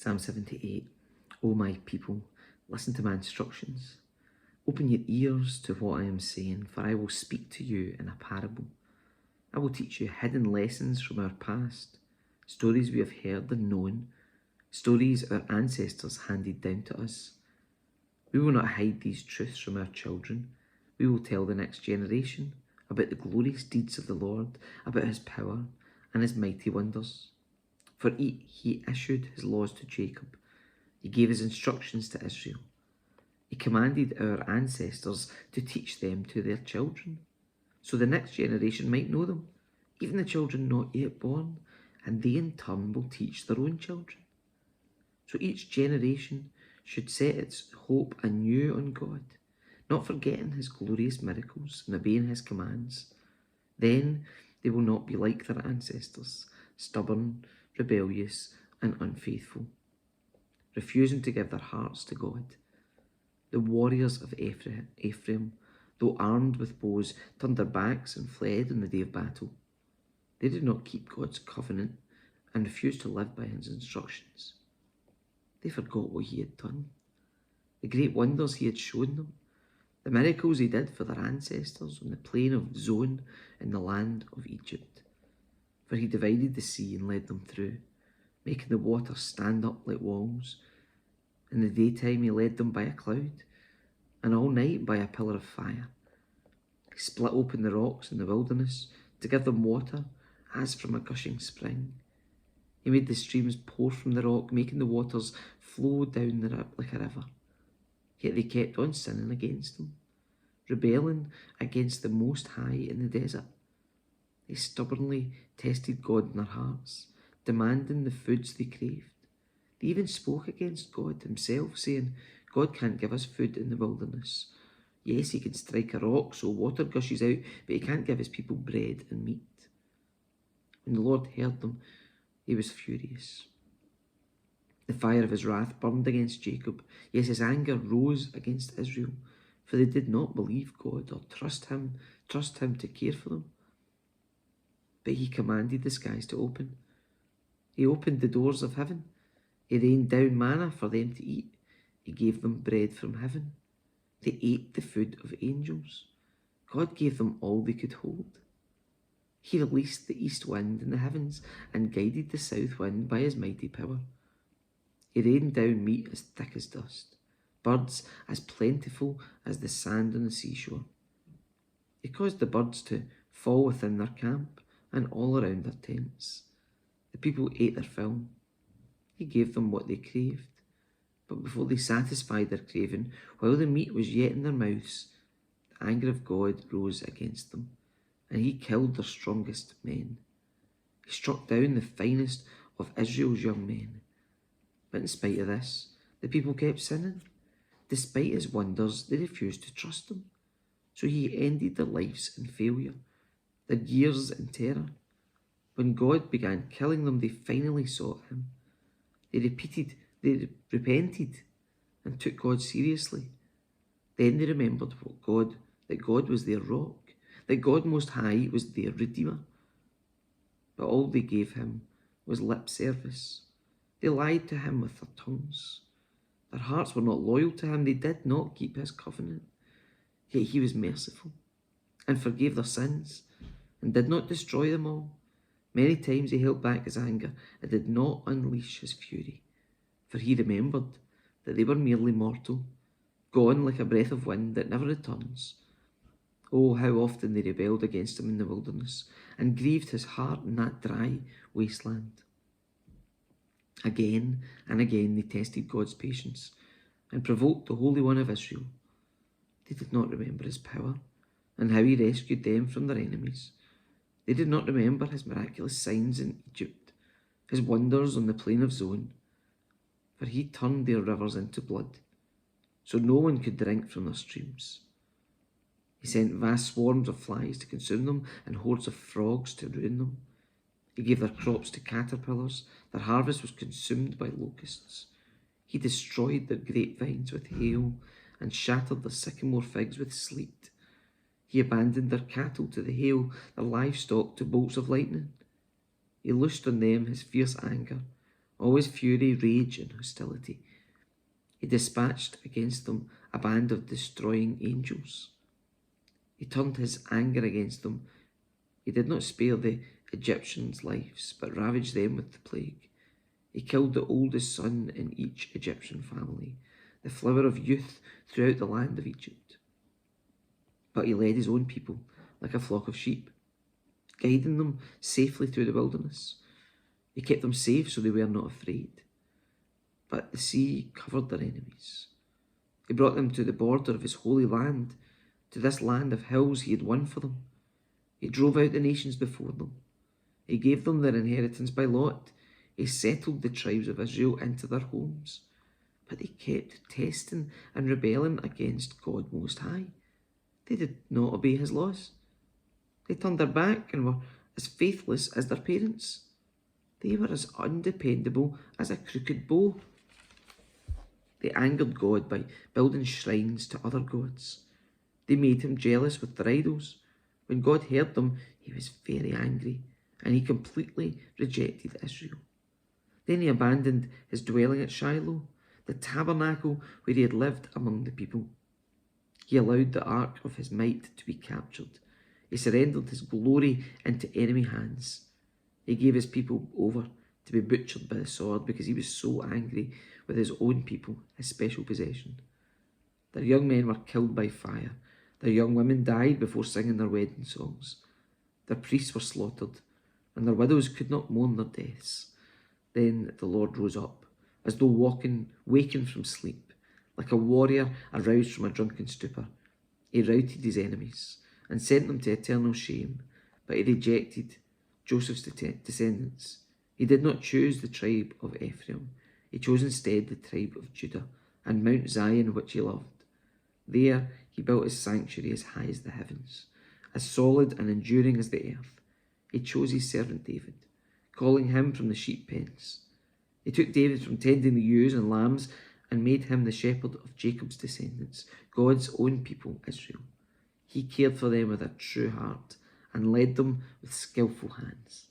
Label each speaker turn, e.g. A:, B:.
A: Psalm 78. O my people, listen to my instructions. Open your ears to what I am saying, for I will speak to you in a parable. I will teach you hidden lessons from our past, stories we have heard and known, stories our ancestors handed down to us. We will not hide these truths from our children. We will tell the next generation about the glorious deeds of the Lord, about his power and his mighty wonders. For he issued his laws to Jacob. He gave his instructions to Israel. He commanded our ancestors to teach them to their children, so the next generation might know them, even the children not yet born, and they in turn will teach their own children. So each generation should set its hope anew on God, not forgetting his glorious miracles and obeying his commands. Then they will not be like their ancestors, stubborn, rebellious, and unfaithful, refusing to give their hearts to God. The warriors of Ephraim, though armed with bows, turned their backs and fled on the day of battle. They did not keep God's covenant and refused to live by his instructions. They forgot what he had done, the great wonders he had shown them, the miracles he did for their ancestors on the plain of Zon in the land of Egypt. For he divided the sea and led them through, making the waters stand up like walls. In the daytime he led them by a cloud, and all night by a pillar of fire. He split open the rocks in the wilderness to give them water as from a gushing spring. He made the streams pour from the rock, making the waters flow down like a river. Yet they kept on sinning against him, rebelling against the Most High in the desert. They stubbornly tested God in their hearts, demanding the foods they craved. They even spoke against God himself, saying, God can't give us food in the wilderness. Yes, he can strike a rock so water gushes out, but he can't give his people bread and meat. When the Lord heard them, he was furious. The fire of his wrath burned against Jacob. Yes, his anger rose against Israel, for they did not believe God or trust him to care for them. But he commanded the skies to open. He opened the doors of heaven. He rained down manna for them to eat. He gave them bread from heaven. They ate the food of angels. God gave them all they could hold. He released the east wind in the heavens and guided the south wind by his mighty power. He rained down meat as thick as dust, birds as plentiful as the sand on the seashore. He caused the birds to fall within their camp and all around their tents. The people ate their fill. He gave them what they craved. But before they satisfied their craving, while the meat was yet in their mouths, the anger of God rose against them, and he killed their strongest men. He struck down the finest of Israel's young men. But in spite of this, the people kept sinning. Despite his wonders, they refused to trust him. So he ended their lives in failure, their years in terror. When God began killing them, they finally sought him. They repented and took God seriously. Then they remembered that God was their rock, that God Most High was their Redeemer. But all they gave him was lip service. They lied to him with their tongues. Their hearts were not loyal to him. They did not keep his covenant. Yet he was merciful and forgave their sins and did not destroy them all. Many times he held back his anger and did not unleash his fury, for he remembered that they were merely mortal, gone like a breath of wind that never returns. Oh, how often they rebelled against him in the wilderness and grieved his heart in that dry wasteland. Again and again they tested God's patience and provoked the Holy One of Israel. They did not remember his power and how he rescued them from their enemies. They did not remember his miraculous signs in Egypt, his wonders on the plain of Zon, for he turned their rivers into blood, so no one could drink from their streams. He sent vast swarms of flies to consume them and hordes of frogs to ruin them. He gave their crops to caterpillars, their harvest was consumed by locusts. He destroyed their grapevines with hail and shattered their sycamore figs with sleet. He abandoned their cattle to the hail, their livestock to bolts of lightning. He loosed on them his fierce anger, always fury, rage, and hostility. He dispatched against them a band of destroying angels. He turned his anger against them. He did not spare the Egyptians' lives, but ravaged them with the plague. He killed the oldest son in each Egyptian family, the flower of youth throughout the land of Egypt. But he led his own people like a flock of sheep, guiding them safely through the wilderness. He kept them safe so they were not afraid. But the sea covered their enemies. He brought them to the border of his holy land, to this land of hills he had won for them. He drove out the nations before them. He gave them their inheritance by lot. He settled the tribes of Israel into their homes. But they kept testing and rebelling against God Most High. They did not obey his laws. They turned their back and were as faithless as their parents. They were as undependable as a crooked bow. They angered God by building shrines to other gods. They made him jealous with their idols. When God heard them, he was very angry, and he completely rejected Israel. Then he abandoned his dwelling at Shiloh, the tabernacle where he had lived among the people. He allowed the ark of his might to be captured. He surrendered his glory into enemy hands. He gave his people over to be butchered by the sword because he was so angry with his own people, his special possession. Their young men were killed by fire. Their young women died before singing their wedding songs. Their priests were slaughtered, and their widows could not mourn their deaths. Then the Lord rose up, as though waking from sleep, like a warrior aroused from a drunken stupor. He routed his enemies and sent them to eternal shame, but he rejected Joseph's descendants. He did not choose the tribe of Ephraim. He chose instead the tribe of Judah and Mount Zion, which he loved. There he built his sanctuary as high as the heavens, as solid and enduring as the earth. He chose his servant David, calling him from the sheep pens. He took David from tending the ewes and lambs and made him the shepherd of Jacob's descendants, God's own people, Israel. He cared for them with a true heart and led them with skillful hands.